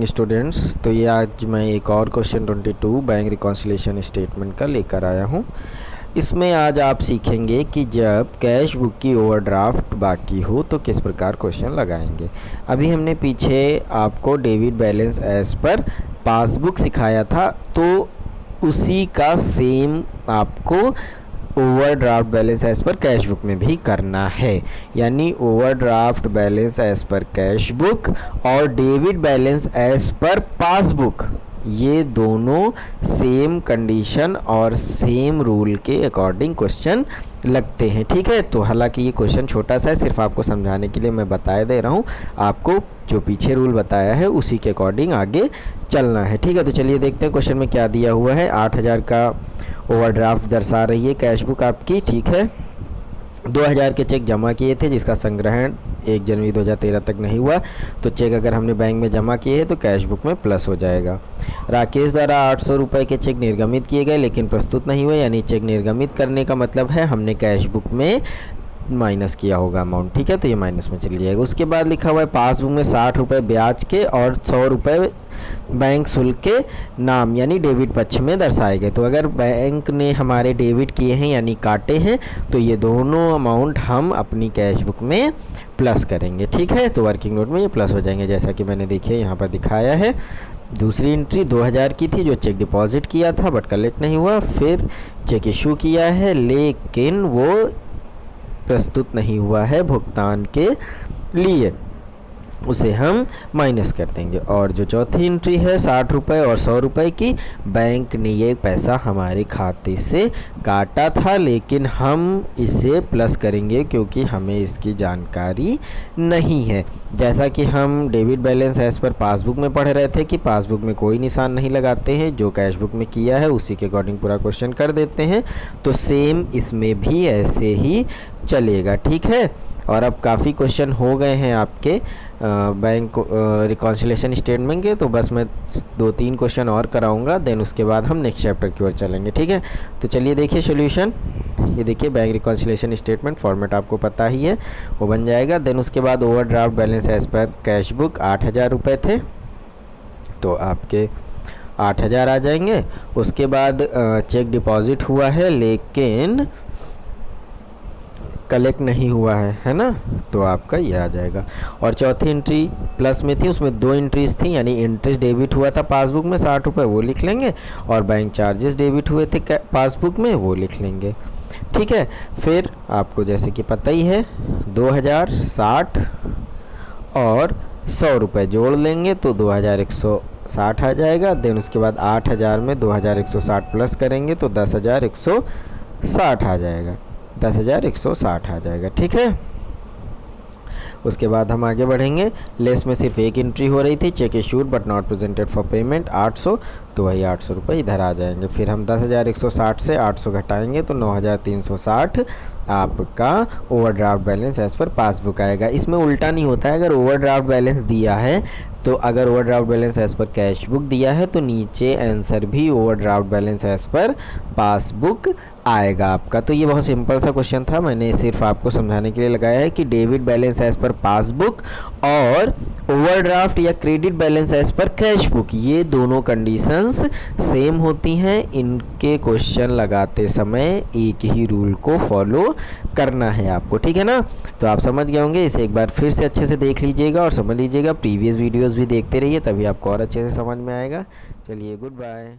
Students. तो ये आज मैं एक और क्वेश्चन 22 बैंक रिकॉन्सिलिएशन स्टेटमेंट का लेकर आया हूँ। इसमें आज आप सीखेंगे कि जब कैश बुक की ओवरड्राफ्ट बाकी हो तो किस प्रकार क्वेश्चन लगाएंगे। अभी हमने पीछे आपको डेबिट बैलेंस एज पर पासबुक सिखाया था, तो उसी का सेम आपको ओवरड्राफ्ट बैलेंस एज पर कैश बुक में भी करना है। यानी ओवरड्राफ्ट बैलेंस एज पर कैश बुक और डेबिट बैलेंस एज पर पासबुक, ये दोनों सेम कंडीशन और सेम रूल के अकॉर्डिंग क्वेश्चन लगते हैं। ठीक है, तो हालांकि ये क्वेश्चन छोटा सा है, सिर्फ आपको समझाने के लिए मैं बता दे रहा हूँ। आपको जो पीछे रूल बताया है उसी के अकॉर्डिंग आगे चलना है। ठीक है, तो चलिए देखते हैं क्वेश्चन में क्या दिया हुआ है। 8000 का ओवरड्राफ्ट दर्शा रही है कैश बुक आपकी। ठीक है, 2000 के चेक जमा किए थे जिसका संग्रहण 1 जनवरी 2013 तक नहीं हुआ, तो चेक अगर हमने बैंक में जमा किए हैं तो कैश बुक में प्लस हो जाएगा। राकेश द्वारा 800 रुपये के चेक निर्गमित किए गए लेकिन प्रस्तुत नहीं हुए, यानी चेक निर्गमित करने का मतलब है हमने कैश बुक में माइनस किया होगा अमाउंट। ठीक है, तो ये माइनस में चली जाएगा। उसके बाद लिखा हुआ है पासबुक में 60 रुपये ब्याज के और 100 रुपये बैंक शुल्क के नाम यानी डेबिट पक्ष में दर्शाए गए। तो अगर बैंक ने हमारे डेबिट किए हैं यानी काटे हैं तो ये दोनों अमाउंट हम अपनी कैश बुक में प्लस करेंगे। ठीक है, तो वर्किंग नोट में ये प्लस हो जाएंगे जैसा कि मैंने देखिए यहाँ पर दिखाया है। दूसरी एंट्री 2000 की थी जो चेक डिपॉजिट किया था बट कलेक्ट नहीं हुआ, फिर चेक इशू किया है लेकिन वो प्रस्तुत नहीं हुआ है भुगतान के लिए, उसे हम माइनस कर देंगे। और जो चौथी एंट्री है 60 रुपये और 100 रुपये की, बैंक ने ये पैसा हमारे खाते से काटा था लेकिन हम इसे प्लस करेंगे क्योंकि हमें इसकी जानकारी नहीं है। जैसा कि हम डेबिट बैलेंस एज पर पासबुक में पढ़ रहे थे कि पासबुक में कोई निशान नहीं लगाते हैं, जो कैश बुक में किया है उसी के अकॉर्डिंग पूरा क्वेश्चन कर देते हैं, तो सेम इसमें भी ऐसे ही चलेगा। ठीक है, और अब काफ़ी क्वेश्चन हो गए हैं आपके बैंक रिकॉन्सिलिएशन स्टेटमेंट के, तो बस मैं 2-3 क्वेश्चन और कराऊंगा, देन उसके बाद हम नेक्स्ट चैप्टर की ओर चलेंगे। ठीक है, तो चलिए देखिए सॉल्यूशन। ये देखिए बैंक रिकॉन्सिलिएशन स्टेटमेंट फॉर्मेट आपको पता ही है, वो बन जाएगा। देन उसके बाद ओवरड्राफ्ट बैलेंस एज पर कैश बुक 8000 रुपये थे तो आपके 8000 आ जाएंगे। उसके बाद चेक डिपॉजिट हुआ है लेकिन कलेक्ट नहीं हुआ है ना, तो आपका ये आ जाएगा। और चौथी एंट्री प्लस में थी, उसमें 2 एंट्रीज थी, यानी इंटरेस्ट डेबिट हुआ था पासबुक में 60 रुपये वो लिख लेंगे और बैंक चार्जेस डेबिट हुए थे पासबुक में वो लिख लेंगे। ठीक है, फिर आपको जैसे कि पता ही है 2000, 60 और 100 रुपये जोड़ लेंगे तो 2160 आ जाएगा। देन उसके बाद 8000 में 2160 प्लस करेंगे तो 10160 आ जाएगा, 10160 आ जाएगा। ठीक है, उसके बाद हम आगे बढ़ेंगे। लेस में सिर्फ एक एंट्री हो रही थी, check issued but not presented for payment 800, तो वही 800 रुपये इधर आ जाएंगे। फिर हम 10160 से 800 घटाएंगे तो 9360 आपका ओवरड्राफ्ट बैलेंस एज पर पासबुक आएगा। इसमें उल्टा नहीं होता है, अगर ओवरड्राफ्ट बैलेंस दिया है तो अगर ओवरड्राफ्ट बैलेंस एज पर कैश बुक दिया है तो नीचे आंसर भी ओवरड्राफ्ट बैलेंस एज पर पासबुक आएगा आपका। तो ये बहुत सिंपल सा क्वेश्चन था, मैंने सिर्फ आपको समझाने के लिए लगाया है कि डेबिट बैलेंस एज पर पासबुक और ओवरड्राफ्ट या क्रेडिट बैलेंस एज पर कैश बुक, ये दोनों कंडीशंस सेम होती हैं। इनके क्वेश्चन लगाते समय एक ही रूल को फॉलो करना है आपको। ठीक है ना, तो आप समझ गए होंगे। इसे एक बार फिर से अच्छे से देख लीजिएगा और समझ लीजिएगा। प्रीवियस वीडियोस भी देखते रहिए, तभी आपको और अच्छे से समझ में आएगा। चलिए, गुड बाय।